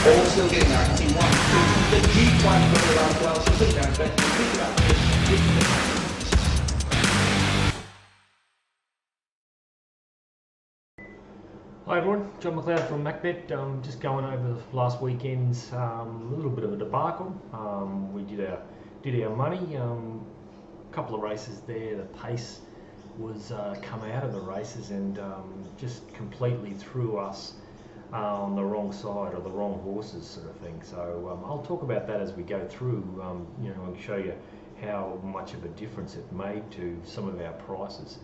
All still getting there. I can see one, two, the Jeep one for the last well. She'll put it down, but pick it up. Hi everyone, John McLeod from Macbet. Just going over last weekend's a little bit of a debacle. We did our money. A couple of races there. The pace was come out of the races and just completely threw us on the wrong side or the wrong horses, sort of thing. So I'll talk about that as we go through. And show you how much of a difference it made to some of our prices.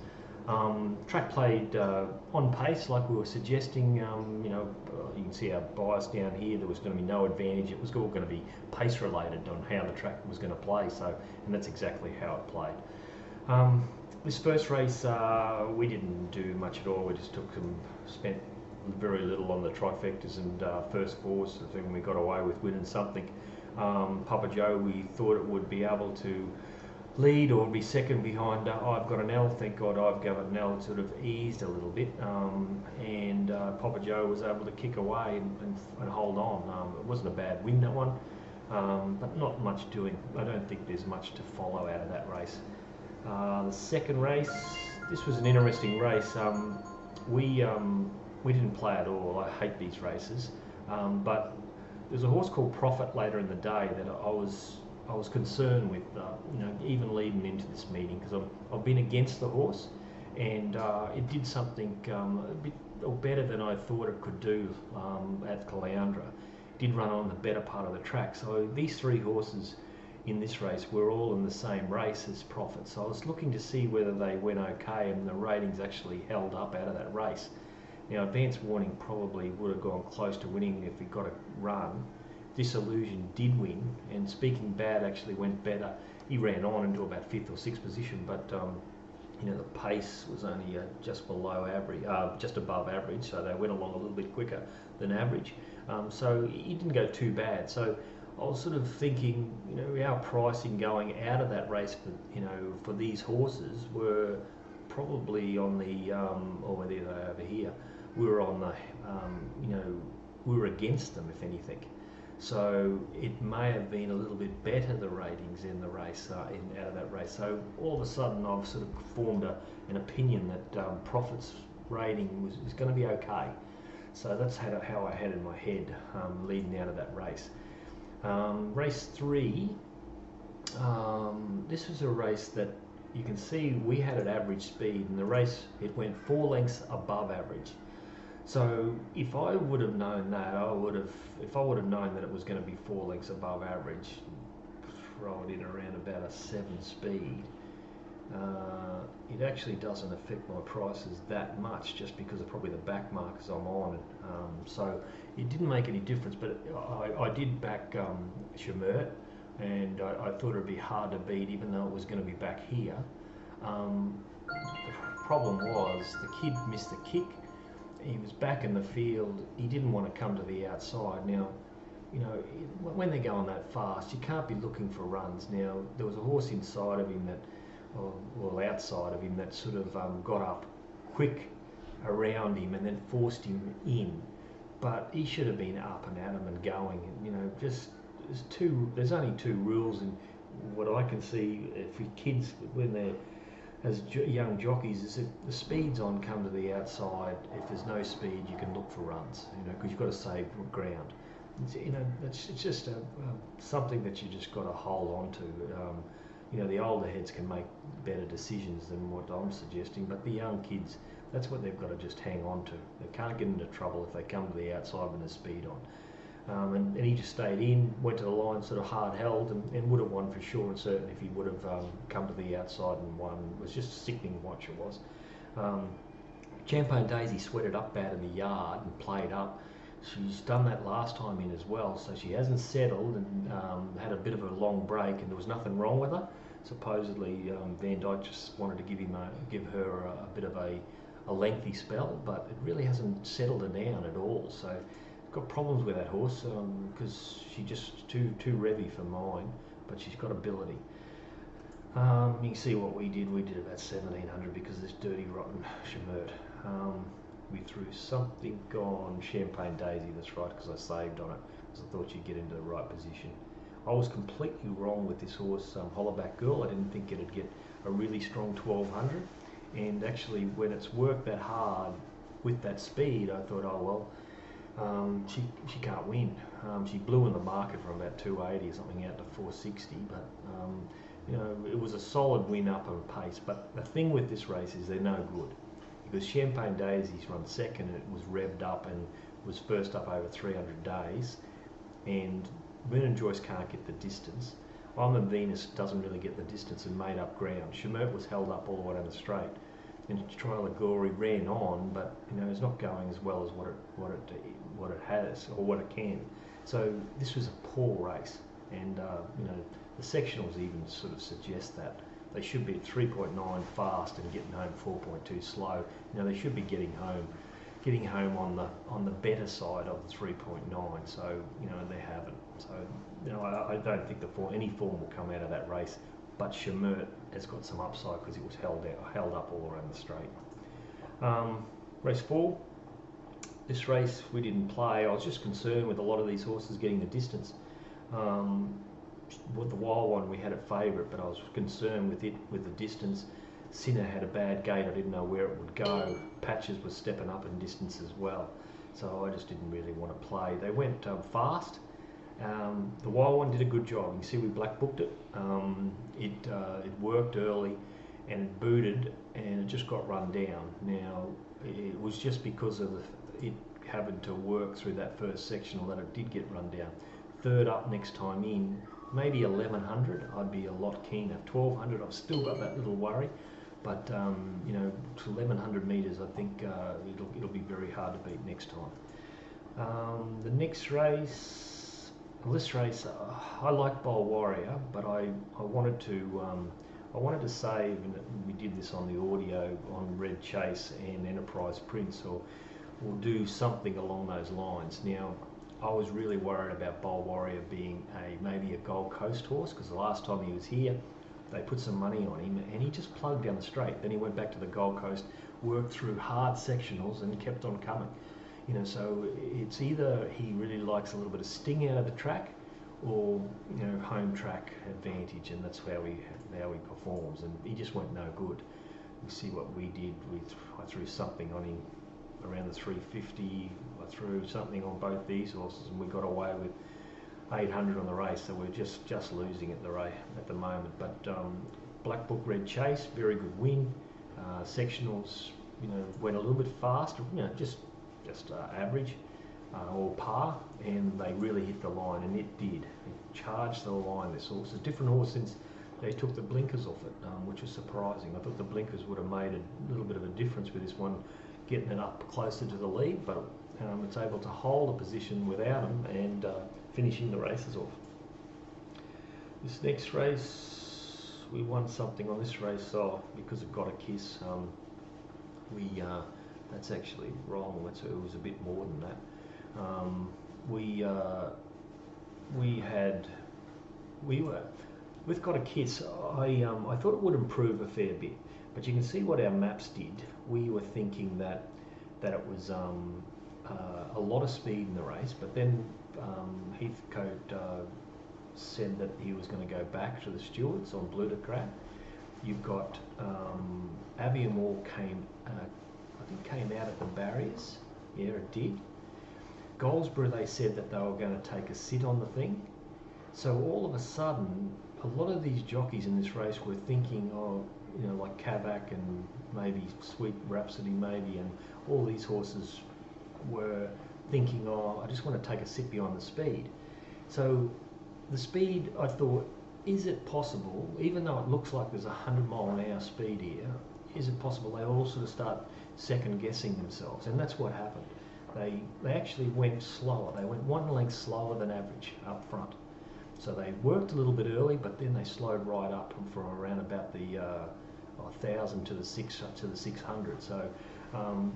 Track played on pace like we were suggesting. You can see our bias down here. There was going to be no advantage. It was all going to be pace related on how the track was going to play. And that's exactly how it played. This first race we didn't do much at all. We just spent very little on the trifectas and first fours. I think we got away with winning something. Papa Joe, we thought it would be able to lead or be second behind I've Got an L. Thank God I've Got an L sort of eased a little bit, and Papa Joe was able to kick away and hold on. It wasn't a bad win, that one, but not much doing. I don't think there's much to follow out of that race. The second race, this was an interesting race. We didn't play at all. I hate these races, but there's a horse called Prophet later in the day that I was concerned with, even leading into this meeting, because I've been against the horse, and it did something a bit better than I thought it could do at Caloundra. Did run on the better part of the track. So these three horses in this race were all in the same race as Prophet. So I was looking to see whether they went okay, and the ratings actually held up out of that race. Now, Advance Warning probably would have gone close to winning if he got a run. Disillusion did win, and Speaking Bad actually went better. He ran on into about 5th or 6th position, but the pace was only just below average, just above average, so they went along a little bit quicker than average. So he didn't go too bad. So I was sort of thinking, our pricing going out of that race for these horses were probably on the, or they're over here, we were on the, we were against them, if anything. So it may have been a little bit better, the ratings in the race, out of that race. So all of a sudden I've sort of formed an opinion that Prophet's rating is going to be okay. So that's how I had in my head leading out of that race. Race 3, this was a race that you can see we had at average speed, and the race, it went 4 lengths above average. So if I would have known that, if I would have known that it was going to be 4 lengths above average, throw it in around about a 7 speed, it actually doesn't affect my prices that much, just because of probably the back markers I'm on. So it didn't make any difference, but I did back Schmidt, and I thought it'd be hard to beat, even though it was going to be back here. The problem was the kid missed the kick. He was back in the field. He didn't want to come to the outside. Now, when they're going that fast, you can't be looking for runs. Now, there was a horse inside of him outside of him that sort of got up quick around him and then forced him in. But he should have been up and at him and going. There's only 2 rules in what I can see for kids when they're as young jockeys, is if the speed's on, come to the outside. If there's no speed, you can look for runs, because you've got to save ground. It's just something that you just got to hold on to. The older heads can make better decisions than what I'm suggesting, but the young kids, that's what they've got to just hang on to. They can't get into trouble if they come to the outside when there's speed on. And he just stayed in, went to the line, sort of hard held, and would have won for sure and certain if he would have come to the outside and won. It was just a sickening watch, it was. Champagne Daisy sweated up bad in the yard and played up. She's done that last time in as well, so she hasn't settled and had a bit of a long break, and there was nothing wrong with her. Supposedly Van Dyke just wanted to give her a bit of a lengthy spell, but it really hasn't settled her down at all. So got problems with that horse because she's just too revy for mine, but she's got ability. You can see what we did. We did about 1700 because of this dirty rotten Schmidt. We threw something on Champagne Daisy, that's right, because I saved on it. because I thought she'd get into the right position. I was completely wrong with this horse, Hollaback Girl. I didn't think it'd get a really strong 1200, and actually when it's worked that hard with that speed, I thought, oh well, she can't win. She blew in the market from about 280 or something out to 460, but you know, it was a solid win up on pace. But the thing with this race is they're no good, because Champagne Daisy's run second and it was revved up and was first up over 300 days, and Moon and Joyce can't get the distance. Iron Venus doesn't really get the distance and made up ground. Chimert was held up all the way down the straight, and Trial of Glory ran on, but you know, it's not going as well as what it has or what it can. So this was a poor race, and you know, the sectionals even sort of suggest that they should be at 3.9 fast and getting home 4.2 slow. You know, they should be getting home on the better side of the 3.9. So you know, they haven't. So you know, I don't think any form will come out of that race. But Chimert has got some upside because it was held up all around the straight. Race 4. This race we didn't play. I was just concerned with a lot of these horses getting the distance. With the Wild One, we had a favourite, but I was concerned with the distance. Sinner had a bad gate. I didn't know where it would go. Patches was stepping up in distance as well, so I just didn't really want to play. They went fast. The Wild One did a good job. You can see we black booked it. It worked early and it booted, and it just got run down. Now it was just because of it having to work through that first sectional that it did get run down. Third up next time in, maybe 1100, I'd be a lot keener. 1200, I've still got that little worry, but you know, to 1100 metres, I think it'll be very hard to beat next time. The next race, well, this race, I like Bowl Warrior, but I wanted to save, and we did this on the audio on Red Chase and Enterprise Prince, or do something along those lines. Now, I was really worried about Bowl Warrior being maybe a Gold Coast horse, because the last time he was here, they put some money on him and he just plugged down the straight. Then he went back to the Gold Coast, worked through hard sectionals and kept on coming. You know, so it's either he really likes a little bit of sting out of the track, or you know, home track advantage, and that's how he performs. And he just went no good. You see what we did. I threw something on him around the 350. I threw something on both these horses, and we got away with 800 on the race. So we're just losing at the moment. But Black Book Red Chase, very good win. Sectionals, you know, went a little bit faster. You know, just average. Or par, and they really hit the line, and it did. It charged the line. This horse is a different horse since they took the blinkers off it, which was surprising. I thought the blinkers would have made a little bit of a difference with this one, getting it up closer to the lead, but it's able to hold a position without them and finishing the races off. This next race, we won something on this race because it got a kiss. That's actually wrong. It was a bit more than that. With Got a Kiss, I thought it would improve a fair bit, but you can see what our maps did. We were thinking that it was a lot of speed in the race, but then Heathcote said that he was going to go back to the stewards on Blue de Crab. You've got Aviemore came out at the barriers. Yeah, it did. Goldsborough, they said that they were going to take a sit on the thing. So all of a sudden, a lot of these jockeys in this race were thinking, oh, you know, like Kavak and maybe Sweet Rhapsody maybe, and all these horses were thinking, oh, I just want to take a sit behind the speed. So the speed, I thought, is it possible, even though it looks like there's 100-mile-an-hour speed here, is it possible they all sort of start second-guessing themselves? And that's what happened. They actually went slower. They went one length slower than average up front. So they worked a little bit early, but then they slowed right up from around about the 1,000 to the 600. So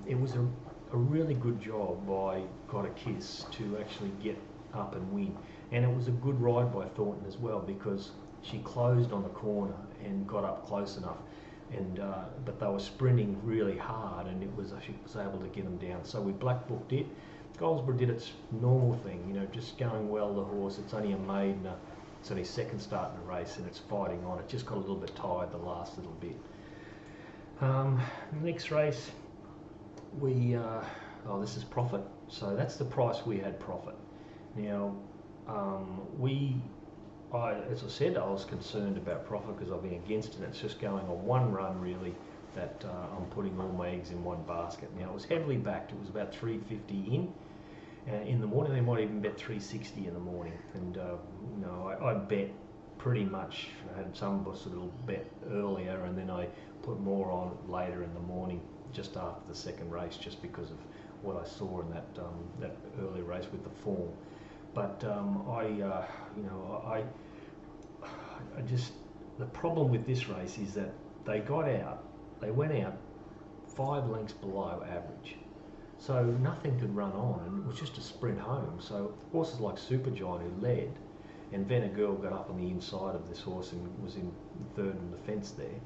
it was a really good job by Got a Kiss to actually get up and win. And it was a good ride by Thornton as well, because she closed on the corner and got up close enough. And but they were sprinting really hard, and she was able to get them down. So we black booked it, Goldsborough did its normal thing, you know, just going well. The horse, it's only a maiden, it's only second start in the race, and it's fighting on. It just got a little bit tired the last little bit. Next race, this is Profit. So that's the price we had Profit. Now, as I said, I was concerned about Profit because I've been against it. It's just going on one run really that I'm putting all my eggs in one basket. Now, it was heavily backed. It was about 350 in the morning. They might even bet 360 in the morning. And I bet pretty much. I had some sort of bet earlier, and then I put more on later in the morning, just after the second race, just because of what I saw in that early race with the form. But the problem with this race is that they went out 5 lengths below average. So nothing could run on, and it was just a sprint home. So horses like Supergiant, who led, and Girl got up on the inside of this horse and was in third in the fence there.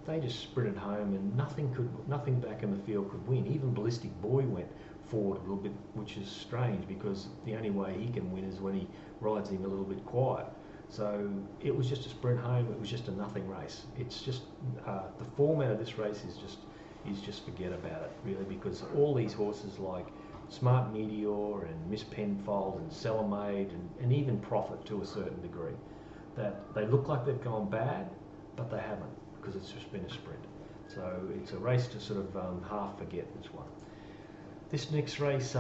They just sprinted home, and nothing back in the field could win. Even Ballistic Boy went forward a little bit, which is strange because the only way he can win is when he rides him a little bit quiet. So it was just a sprint home. It was just a nothing race. It's just the format of this race is just forget about it really, because all these horses like Smart Meteor and Miss Penfold and Celamade and even Profit to a certain degree, that they look like they've gone bad, but they haven't, because it's just been a sprint. So it's a race to sort of half forget this one. This next race,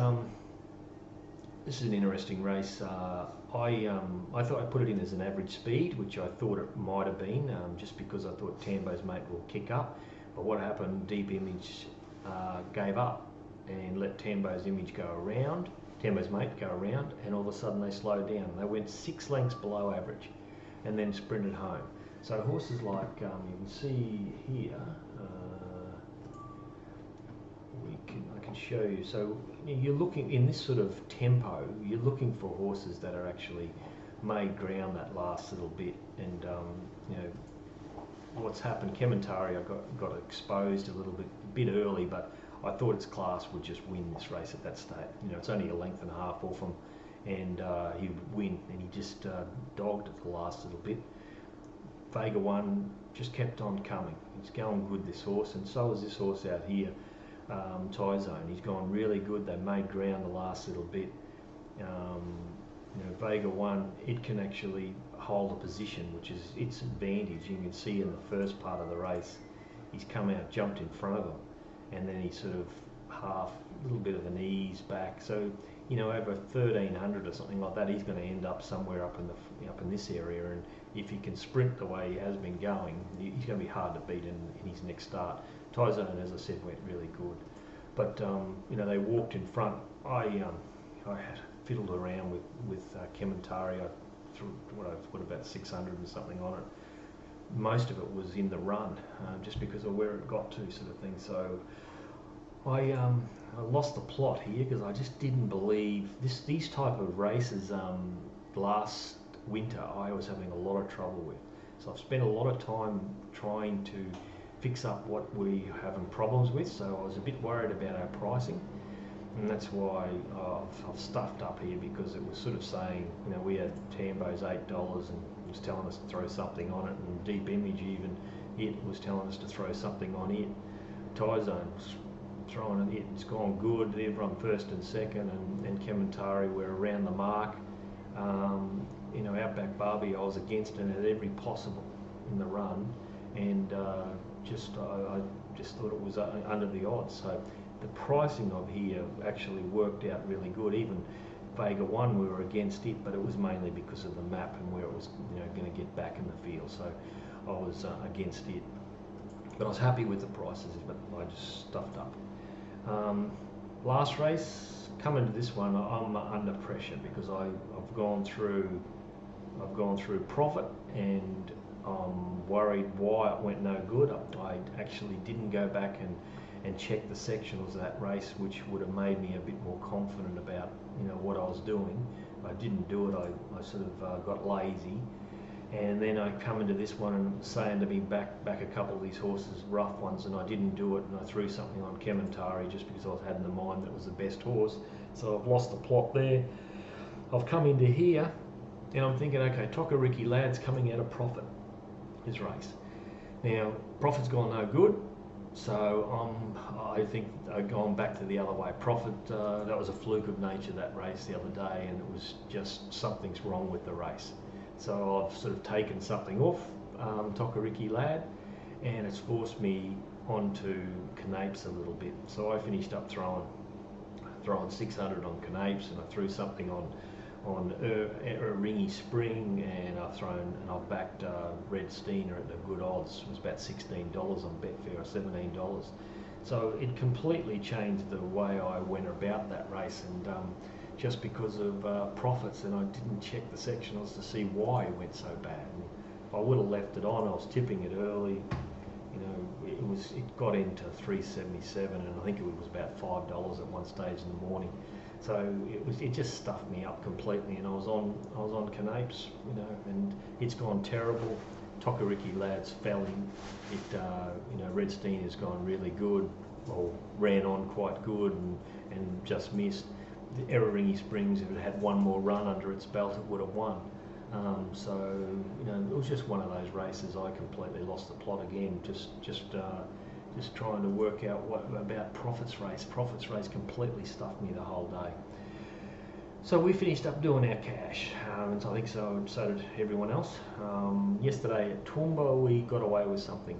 this is an interesting race. I thought I put it in as an average speed, which I thought it might have been, just because I thought Tambo's Mate will kick up. But what happened, Deep Image gave up and let Tambo's Mate go around, and all of a sudden they slowed down. They went 6 lengths below average and then sprinted home. So horses like, you can see here, I can show you. So you're looking, in this sort of tempo, you're looking for horses that are actually made ground that last little bit. And what's happened, Kementari, I got exposed a little bit early, but I thought its class would just win this race at that stage. It's only a length and a half off him, and he would win, and he just dogged it the last little bit. Vega 1 just kept on coming. He's going good, this horse, and so is this horse out here, Tyzone. He's gone really good. They made ground the last little bit. Vega 1, it can actually hold a position, which is its advantage. You can see in the first part of the race, he's come out, jumped in front of him, and then he sort of a little bit of an ease back. So, over 1300 or something like that, he's going to end up somewhere up in this area. And if he can sprint the way he has been going, he's going to be hard to beat in his next start. Tyzone, as I said, went really good, but they walked in front. I had fiddled around with Kementari. I threw about 600 and something on it. Most of it was in the run, just because of where it got to, sort of thing. So I lost the plot here because I just didn't believe these type of races. Last winter I was having a lot of trouble with, so I've spent a lot of time trying to fix up what we are having problems with. So I was a bit worried about our pricing, and that's why I've stuffed up here, because it was sort of saying, we had Tambo's $8 and it was telling us to throw something on it, and Deep Image, even it was telling us to throw something on it. Tyzone was throwing it. It's gone good. Everyone first and second, and Kementari were around the mark. Outback Barbie, I was against it at every possible in the run, and I just thought it was under the odds. So the pricing of here actually worked out really good. Even Vega 1, we were against it, but it was mainly because of the map and where it was going to get back in the field. So I was against it, but I was happy with the prices, but I just stuffed up. Last race, coming to this one, I'm under pressure because I've gone through Profit, and I'm worried why it went no good. I actually didn't go back and check the sectionals of that race, which would have made me a bit more confident about what I was doing. I didn't do it. I sort of got lazy, and then I come into this one and saying to me back a couple of these horses, rough ones, and I didn't do it, and I threw something on Kementari just because I had in the mind that it was the best horse. So I've lost the plot there. I've come into here and I'm thinking, okay, Tokariki Lad's coming out of profit, his race. Now, profit's gone no good, so I think I've gone back to the other way. Profit, that was a fluke of nature, that race the other day, and it was just something's wrong with the race. So I've sort of taken something off Tokariki Lad, and it's forced me onto Canapes a little bit. So I finished up throwing 600 on Canapes, and I threw something on Ringy Spring, and I've backed Red Steiner at the good odds. It was about $16 on Betfair, or $17. So it completely changed the way I went about that race, and just because of profits, and I didn't check the sectionals to see why it went so bad. And if I would have left it on, I was tipping it early. You know, it got into 377, and I think it was about $5 at one stage in the morning. So it just stuffed me up completely, and I was on Canapes, you know, and it's gone terrible. Tokariki Lad's fell in. Red Steen has gone really good, or ran on quite good, and just missed. The Ringy Springs, if it had one more run under its belt, it would have won. So it was just one of those races. I completely lost the plot again. Just trying to work out what about Profits Race. Profits Race completely stuffed me the whole day. So we finished up doing our cash, and I think so did everyone else. Yesterday at Toowoomba we got away with something.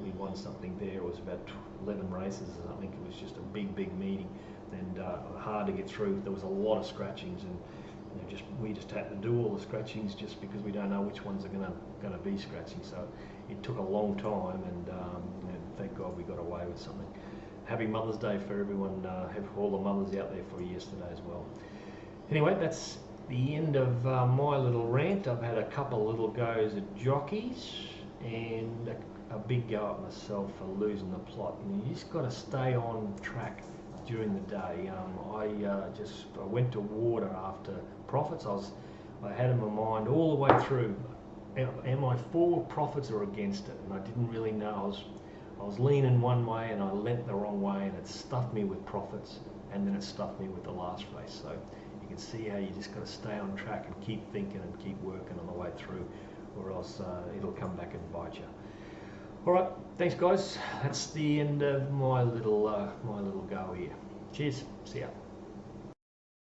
We won something there. It was about 11 races. I think it was just a big meeting, and hard to get through. There was a lot of scratchings, and we just had to do all the scratchings just because we don't know which ones are going to be scratching. So it took a long time, and thank God we got away with something. Happy Mother's Day for everyone. Have all the mothers out there for you yesterday as well. Anyway, that's the end of my little rant. I've had a couple of little goes at jockeys, and a big go at myself for losing the plot. And you just got to stay on track during the day. I went to water after profits. I had in my mind all the way through, am I for profits or against it? And I didn't really know. I was leaning one way and I leant the wrong way, and it stuffed me with profits, and then it stuffed me with the last race. So you can see how you just got to stay on track and keep thinking and keep working on the way through, or else it'll come back and bite you. All right, thanks guys. That's the end of my little go here. Cheers. See ya.